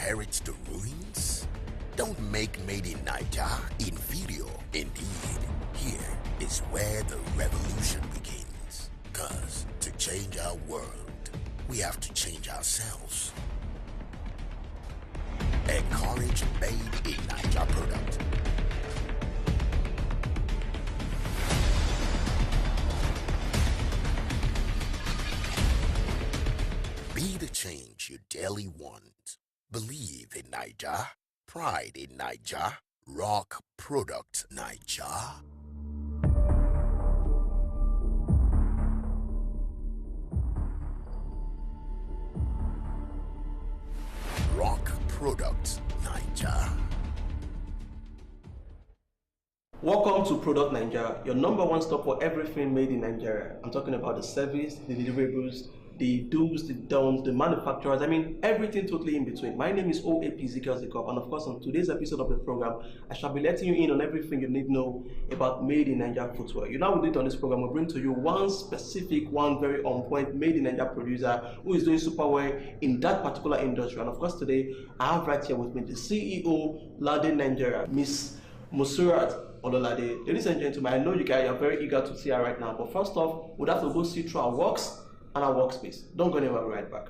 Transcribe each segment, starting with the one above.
inherit the ruins? Don't make Made in Naija inferior. Indeed, here is where the revolution begins. Cause to change our world, we have to change ourselves. Encourage Made in Naija product. Be the change you daily want. Believe in Naija. Pride in Naija. Rock product Naija. Rock product Naija. Welcome to Product Naija, your number one stop for everything made in Nigeria. I'm talking about the service, the deliverables, the do's, the don'ts, the manufacturers, everything totally in between. My name is EZEKIEL, and of course on today's episode of the program, I shall be letting you in on everything you need to know about Made in Naija footwear. You know, we did on this program, we'll bring to you one specific, one very on point Made in Naija producer who is doing super well in that particular industry. And of course today, I have right here with me the CEO, Lade Nigeria, Miss Monserrat Ololade. Ladies and gentlemen, I know you guys are very eager to see her right now, but first off, we'd have to go see through our works and our workspace. Don't go anywhere, we'll be right back.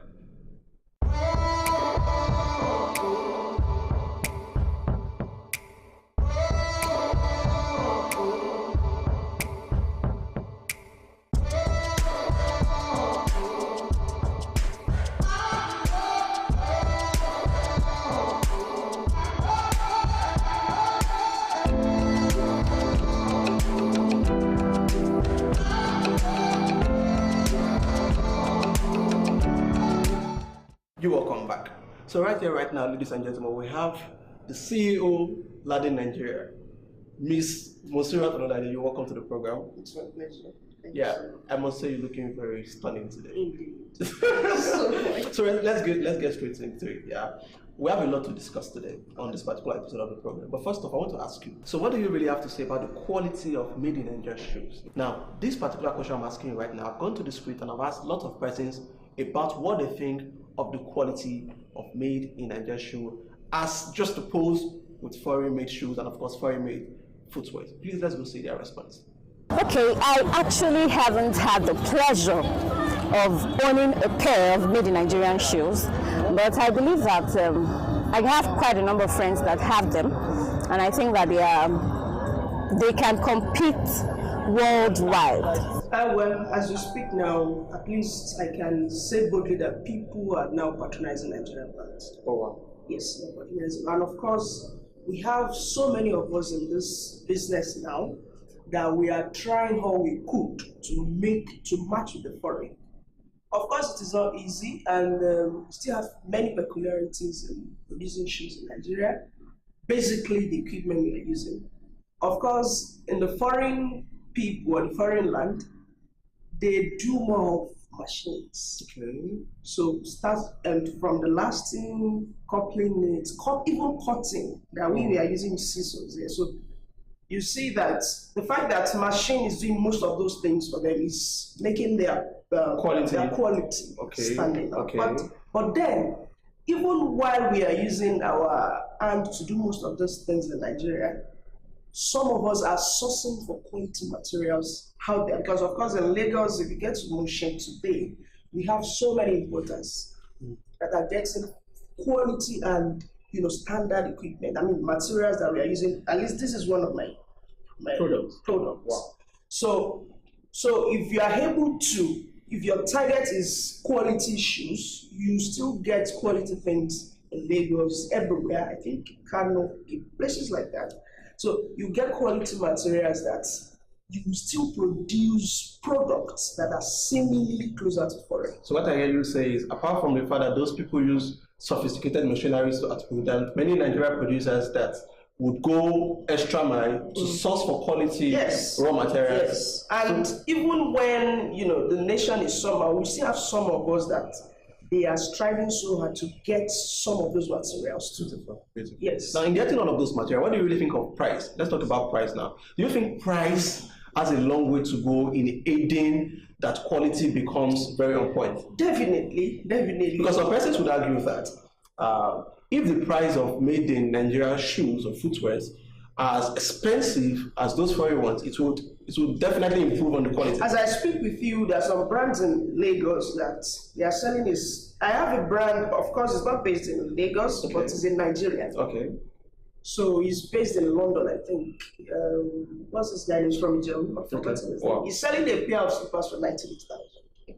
You're welcome back. So right here, right now, ladies and gentlemen, we have the CEO, Lade Nigeria, Miss Monserrat Ololade. You're welcome to the program. It's my pleasure. Thank you. I must say you're looking very stunning today. Indeed. So let's get straight into it. Yeah, we have a lot to discuss today on this particular episode of the program. But first off, I want to ask you. So what do you really have to say about the quality of Made in Nigeria shoes? Now, this particular question I'm asking you right now, I've gone to the street and I've asked a lot of persons about what they think of the quality of Made in Nigeria shoe as just opposed with foreign made shoes and of course foreign made footwear. Please let's go see their response. Okay, I actually haven't had the pleasure of owning a pair of Made in Nigerian shoes, but I believe that I have quite a number of friends that have them, and I think that they can compete worldwide. Well, as you speak now, at least I can say boldly that people are now patronizing Nigerian brands. Oh wow. Yes, and of course, we have so many of us in this business now that we are trying how we could to match with the foreign. Of course, it is not easy, and we still have many peculiarities in producing shoes in Nigeria. Basically, the equipment we are using. Of course, in the foreign people or the foreign land, they do more of machines. Okay. So start from the lasting, coupling it, even cutting. That we are using scissors here. So you see that the fact that machine is doing most of those things for them is making their quality standing up. Okay. But then, even while we are using our hand to do most of those things in Nigeria, some of us are sourcing for quality materials out there. Because of course in Lagos, if you get to Motion today, we have so many importers that are getting quality and standard equipment. Materials that we are using. At least this is one of my products. Wow. So if you are able to, if your target is quality shoes, you still get quality things in Lagos, everywhere. I think Kano, places like that. So you get quality materials that you still produce products that are seemingly closer to foreign. So what I hear you say is, apart from the fact that those people use sophisticated machineries to output them, many Nigerian producers that would go extra mile to source for quality raw materials. Yes, and even when the nation is somehow, we still have some of us that they are striving so hard to get some of those materials too. Beautiful. Yes. Now, in getting all of those materials, what do you really think of price? Let's talk about price now. Do you think price has a long way to go in aiding that quality becomes very on point? Definitely. Because some persons would argue that if the price of made in Nigeria shoes or footwears are as expensive as those foreign ones, it would definitely improve on the quality. As I speak with you, there are some brands in Lagos that they are selling is. I have a brand, of course, it's not based in Lagos, but it's in Nigeria. Okay. So he's based in London, I think. What's this guy? He's from Germany. I've forgotten his name. He's selling a pair of slippers for 98,000.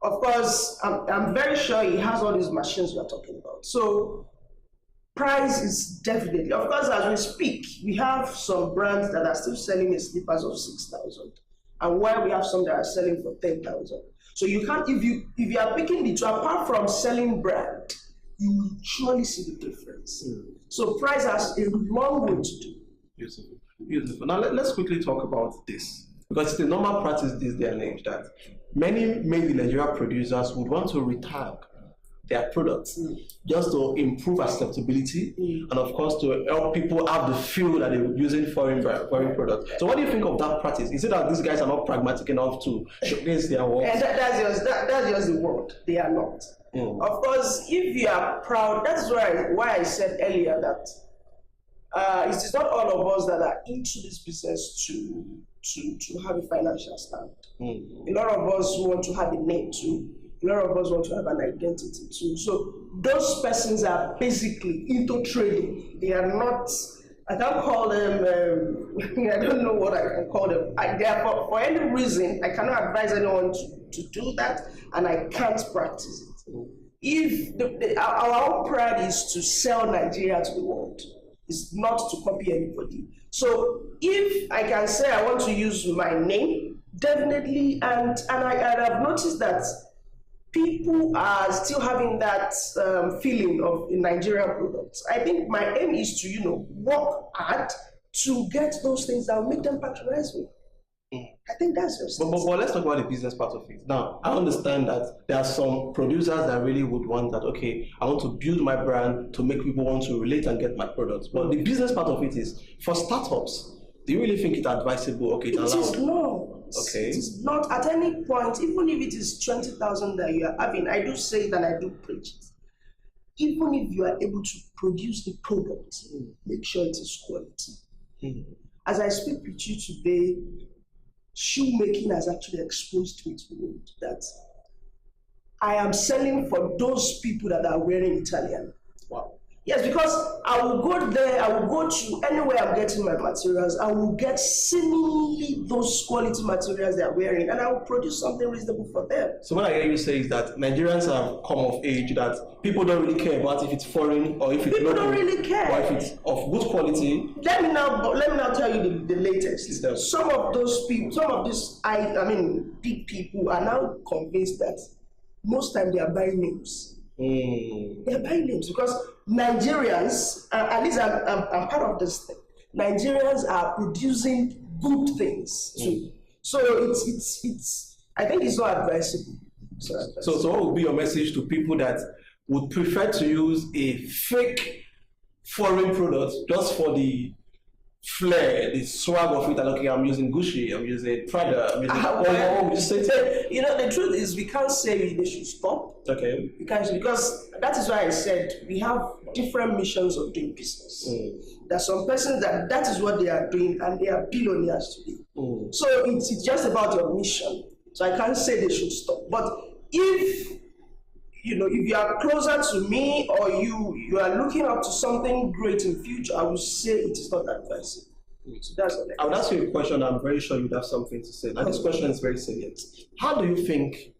Of course, I'm very sure he has all these machines we're talking about. So price is definitely, of course, as we speak, we have some brands that are still selling slippers of 6,000, and while we have some that are selling for 10,000. So you can't, if you are picking the two, apart from selling brand, you will surely see the difference. So price has a long way to do. Beautiful, beautiful. Now let's quickly talk about this, because it's the normal practice this day and age that many made in Nigeria producers would want to retag their products just to improve acceptability and of course to help people have the feel that they're using foreign products. So what do you think of that practice? Is it that these guys are not pragmatic enough to showcase their work? And that's just the word. They are not. Of course, if you are proud, that's why I said earlier that it is not all of us that are into this business to have a financial stand. A lot of us want to have a name too. A lot of us want to have an identity too. So those persons are basically into trading. They are not, I can't call them, I don't know what I can call them. Therefore, for any reason, I cannot advise anyone to do that, and I can't practice it. If our own pride is to sell Nigeria to the world, it's not to copy anybody. So if I can say I want to use my name, definitely, and I have noticed that people are still having that feeling of Nigerian products. I think my aim is to, work hard to get those things that will make them patronize me. I think that's just but let's talk about the business part of it. Now, I understand that there are some producers that really would want that, okay, I want to build my brand to make people want to relate and get my products. But the business part of it is, for startups, do you really think it's advisable? Okay, it is not. Okay. It is not at any point, even if it is 20,000 that you are having, I do say it and I do preach it. Even if you are able to produce the product, make sure it is quality. As I speak with you today, shoemaking has actually exposed me to the world that I am selling for those people that are wearing Italian. Wow. Yes, because I will go there, I will go to anywhere I'm getting my materials, I will get seemingly those quality materials they are wearing, and I will produce something reasonable for them. So what I hear you say is that Nigerians have come of age that people don't really care about if it's foreign or if it's people don't really care, or if it's of good quality. Let me now tell you the latest. Some of those people, some of these big people are now convinced that most time they are buying names. They are buying names because Nigerians, at least I'm part of this thing, Nigerians are producing good things too. So it's I think it's not advisable. So what would be your message to people that would prefer to use a fake foreign product just for the flair, the swag of it, and okay, I'm using Gucci, I'm using Prada, I'm using the truth is we can't say they should stop. Okay. We can't, because that is why I said we have different missions of doing business. There's some persons that is what they are doing and they are billionaires today. So it's just about your mission. So I can't say they should stop. But if you are closer to me or you are looking up to something great in future, I would say it is not advisable. So that's what I would ask you a question. I'm very sure you'd have something to say. Now, this question is very salient. How do you think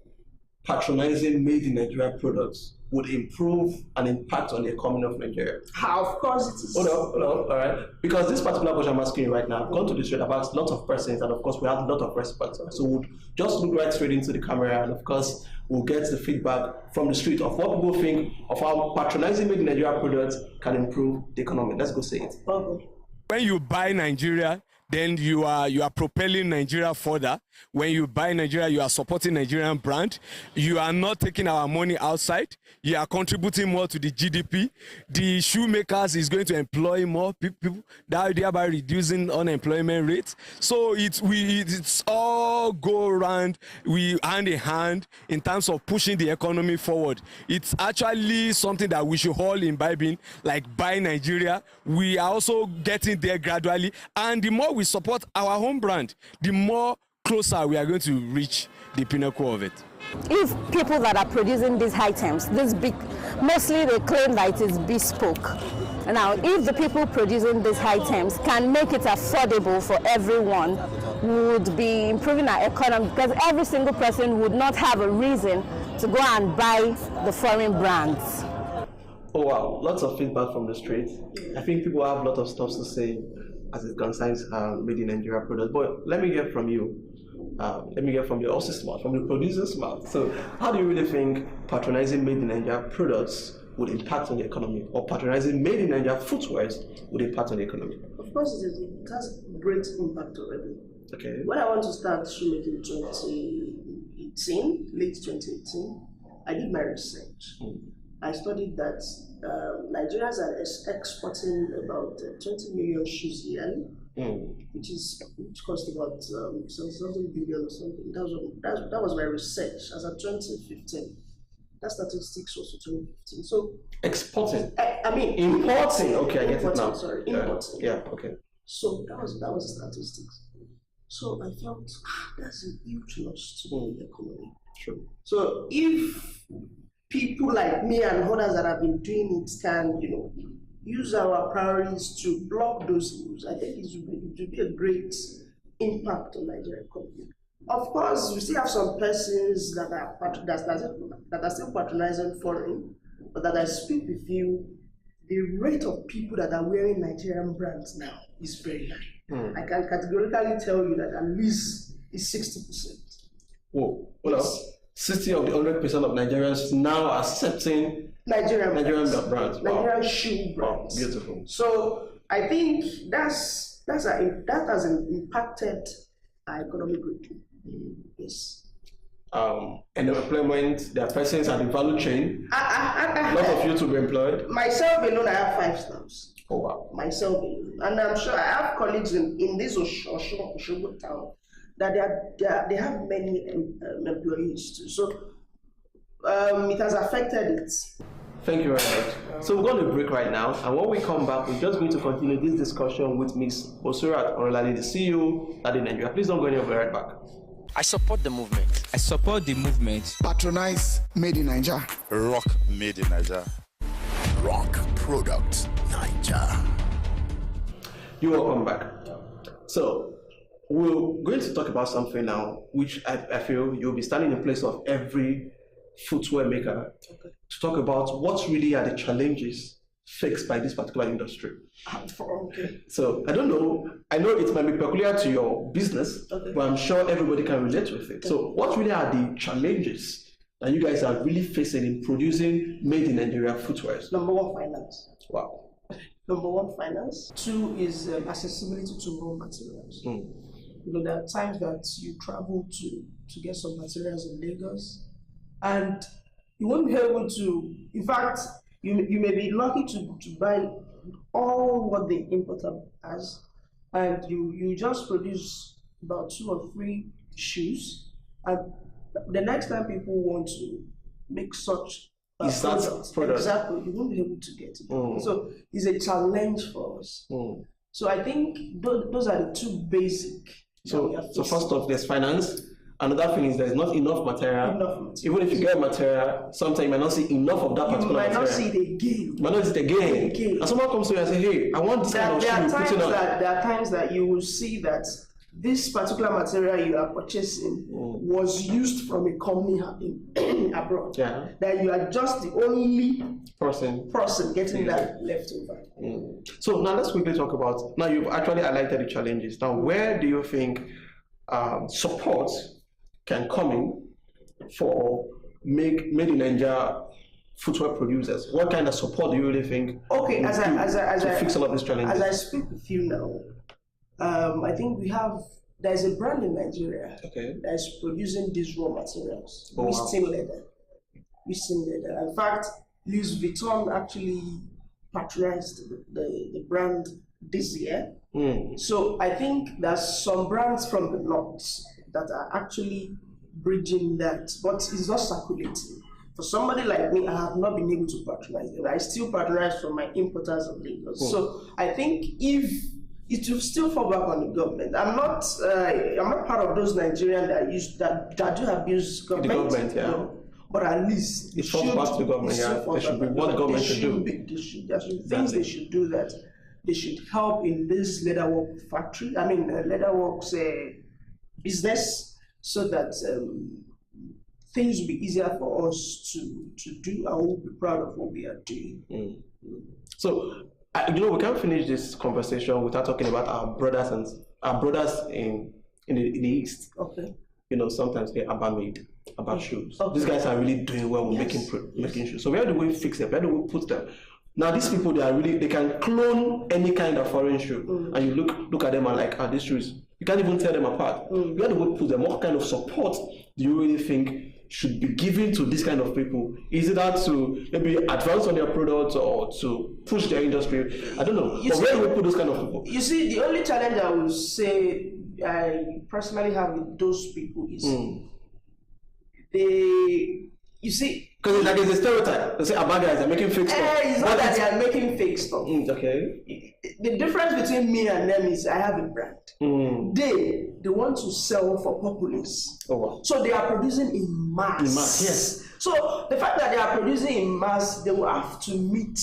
patronizing made in Nigeria products would improve and impact on the economy of Nigeria? Of course it is. Hold on, all right. Because this particular question I'm asking you right now, I've gone to the street about lots of persons, and of course we have a lot of responses. So we'll just look right straight into the camera, and of course we'll get the feedback from the street of what people think of how patronizing made in Nigeria products can improve the economy. Let's go say it. Okay. When you buy Nigeria, then you are propelling Nigeria further. When you buy Nigeria, you are supporting Nigerian brand. You are not taking our money outside. You are contributing more to the GDP. The shoemakers is going to employ more people, thereby reducing unemployment rates. So it's all go around, we hand in hand in terms of pushing the economy forward. It's actually something that we should all imbibe in, like buy Nigeria. We are also getting there gradually, and the more we support our home brand, the more closer we are going to reach the pinnacle of it. If people that are producing these items, mostly they claim that it is bespoke. Now, if the people producing these items can make it affordable for everyone, would be improving our economy, because every single person would not have a reason to go and buy the foreign brands. Oh wow, lots of feedback from the street. I think people have a lot of stuff to say as it concerns made in Nigeria products. But let me get from you. Let me get from your also smart, from the producer's mouth. So how do you really think patronizing made in Nigeria products would impact on the economy, or patronizing made in Nigeria footwear would impact on the economy? Of course it has great impact already. Okay. When I want to start shoemaking in 2018, late 2018, I did my research. I studied that Nigerians are exporting about 20 million shoes yearly, which cost about something billion or something. That was my research as of 2015. That statistics was 2015. So exporting. I mean importing. Okay, I get it now. Sorry, importing. Yeah. Okay. So that was the statistics. So I felt that's a huge loss to the economy. True. So if people like me and others that have been doing it can, use our priorities to block those news, I think it would be a great impact on Nigerian economy. Of course, we still have some persons that are still patronizing foreign, but that I speak with you, the rate of people that are wearing Nigerian brands now is very high. I can categorically tell you that at least it's 60%. Whoa, well, 60 of the 100% of Nigerians now accepting Nigerian brands. Nigerian shoe brands. Wow, beautiful. So I think that has impacted our economy greatly. Yes. And the employment, there are persons at the value chain. A lot of you to be employed. Myself alone, I have 5 staffs. Oh wow. Myself alone. And I'm sure I have colleagues in this Oshobo town that they have many employees too. So it has affected it. Thank you very much. So we're going to break right now, and when we come back, we're just going to continue this discussion with Ms. Osurat Orolade, the CEO at Naija. Please don't go anywhere, right back. I support the movement. I support the movement. Patronize Made in Naija. Rock Made in Naija. Rock Product Naija. You're welcome back. So we're going to talk about something now, which I feel you'll be standing in place of every footwear maker to talk about what really are the challenges faced by this particular industry. Okay. So I don't know, I know it might be peculiar to your business, but I'm sure everybody can relate with it. So what really are the challenges that you guys are really facing in producing made in Nigeria footwear? Number 1, finance. Wow. Number 1, finance. 2 is accessibility to raw materials. There are times that you travel to get some materials in Lagos, and you won't be able to, in fact, you may be lucky to buy all what the importer has, and you just produce about 2 or 3 shoes, and the next time people want to make such product, exactly, you won't be able to get it. So it's a challenge for us. So I think those are the 2 basic. So first off, there's finance. Another thing is there's not enough material. Even if you get material, sometimes you might not see enough of that particular material. You might not see it again. You might not see it again. And someone comes to you and say, hey, I want this kind of shoe. There are times that you will see that this particular material you are purchasing was used from a company abroad. Yeah. That you are just the only person getting that leftover. So now let's quickly talk about, now you've actually highlighted the challenges. Now where do you think support can come in for made in Naija footwear producers? What kind of support do you really think to fix a lot of these challenges? As I speak with you now, I think we have there's a brand in Nigeria Okay. that's producing these raw materials, Oh, wow. Western leather. Western leather. In fact, Louis Vuitton actually patronized the brand this year. So I think there's some brands from the north that are actually bridging that, but it's not circulating. For somebody like me, I have not been able to patronize it. I still patronize from my importers of Lagos. So I think if it will still fall back on the government. I'm not part of those Nigerians that do abuse government. The government, yeah. No. But at least it falls back to the government. Yeah, there should be what government should do. There should be things they should do that. They should help in this leatherwork factory. I mean, leatherworks business, so that things will be easier for us to do, and we'll be proud of what we are doing. So, we can't finish this conversation without talking about our brothers in the East. Okay. Sometimes they about shoes. Okay. These guys are really doing well with making shoes. So where do we fix them? Where do we put them? Now these people, they can clone any kind of foreign shoe, and you look at them and like, these shoes, you can't even tell them apart. Where do we put them? What kind of support do you really think should be given to this kind of people? Is it that to maybe advance on their products or to push their industry? I don't know. But where do we put those kind of people? You see, the only challenge I would say I personally have with those people is because like it's a stereotype. They say bad guys are making fake stuff. It's not that they are making fake stuff. Okay. The difference between me and them is I have a brand. They want to sell for populace. Oh wow. So they are producing in mass. In mass, yes. So the fact that they are producing in mass, they will have to meet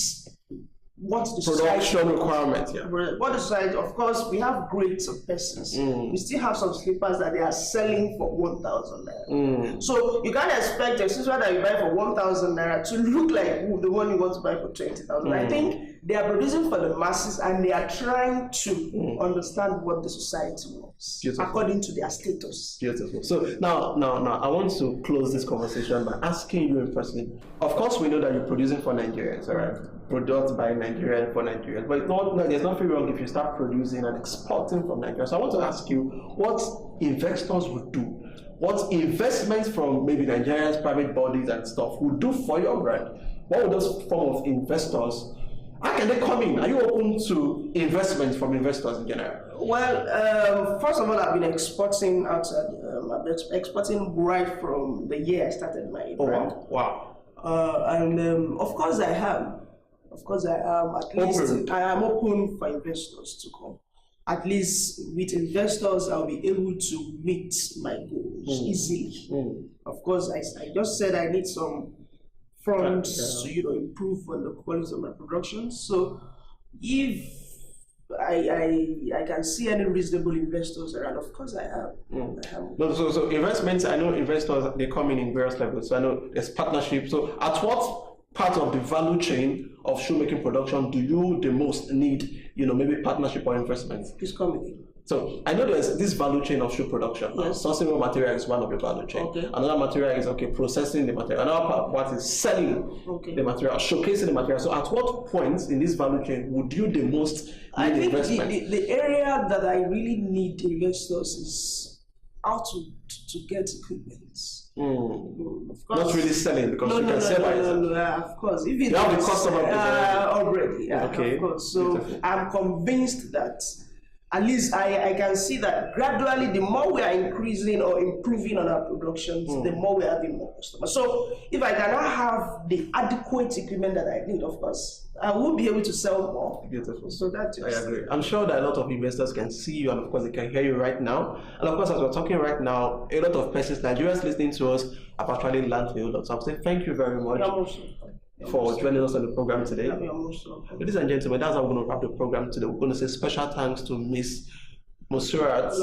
what the production requirements, yeah. What the society, of course, we have grades of persons. We still have some slippers that they are selling for 1,000 naira. So you can't expect a slipper that you buy for 1,000 naira to look like the one you want to buy for 20,000. I think they are producing for the masses, and they are trying to understand what the society wants according to their status. Beautiful. So now I want to close this conversation by asking you in person. Of course, we know that you're producing for Nigerians, all right? Produced by Nigerians for Nigerians, but there's nothing wrong if you start producing and exporting from Nigeria. So I want to ask you what investors would do, what investments from maybe Nigerians, private bodies and stuff would do for your brand. What would those form of investors? How can they come in? Are you open to investments from investors in general? Well, first of all, I've been exporting outside. I've been exporting right from the year I started my brand. Wow. And of course I am. Of course I am. At least I am open for investors to come. At least with investors, I'll be able to meet my goals easily. Of course, I just said I need some funds to improve on the quality of my production. So if I can see any reasonable investors around, of course I am. So investments, I know investors, they come in various levels. So I know there's partnership. So at what part of the value chain of shoemaking production do you the most need, maybe partnership or investments? Please come again. So I know there's this value chain of shoe production. Yes. Sourcing raw material is one of the value chain. Okay. Another material is processing the material. Another part is selling the material, showcasing the material. So at what point in this value chain would you the most need investment? I think the area that I really need investors is how to get equipment. Of course. Not really selling, because you can sell by yourself. No, of course. If you have the customer already. Okay. Of course. So beautiful. I'm convinced that at least I can see that gradually, the more we are increasing or improving on our productions, the more we are having more customers. So if I cannot have the adequate equipment that I need, of course, I will be able to sell more. Beautiful. So that's I agree. I'm sure that a lot of investors can see you, and of course they can hear you right now. And of course, as we're talking right now, a lot of persons, Nigerians listening to us, have actually learned a lot. So I'm saying thank you very much for joining us on the program today. Ladies and gentlemen, that's how we're going to wrap the program today. We're going to say special thanks to Miss Monserrat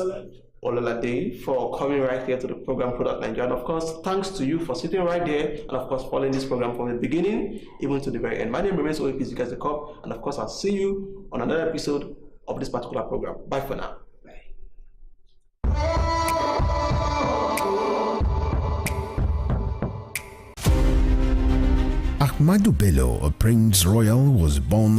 Ololade for coming right here to the program Product Nigeria. And of course, thanks to you for sitting right there and of course following this program from the beginning even to the very end. My name remains always you guys the Cup, and of course I'll see you on another episode of this particular program. Bye for now. Ahmadu Bello, a Prince Royal, was born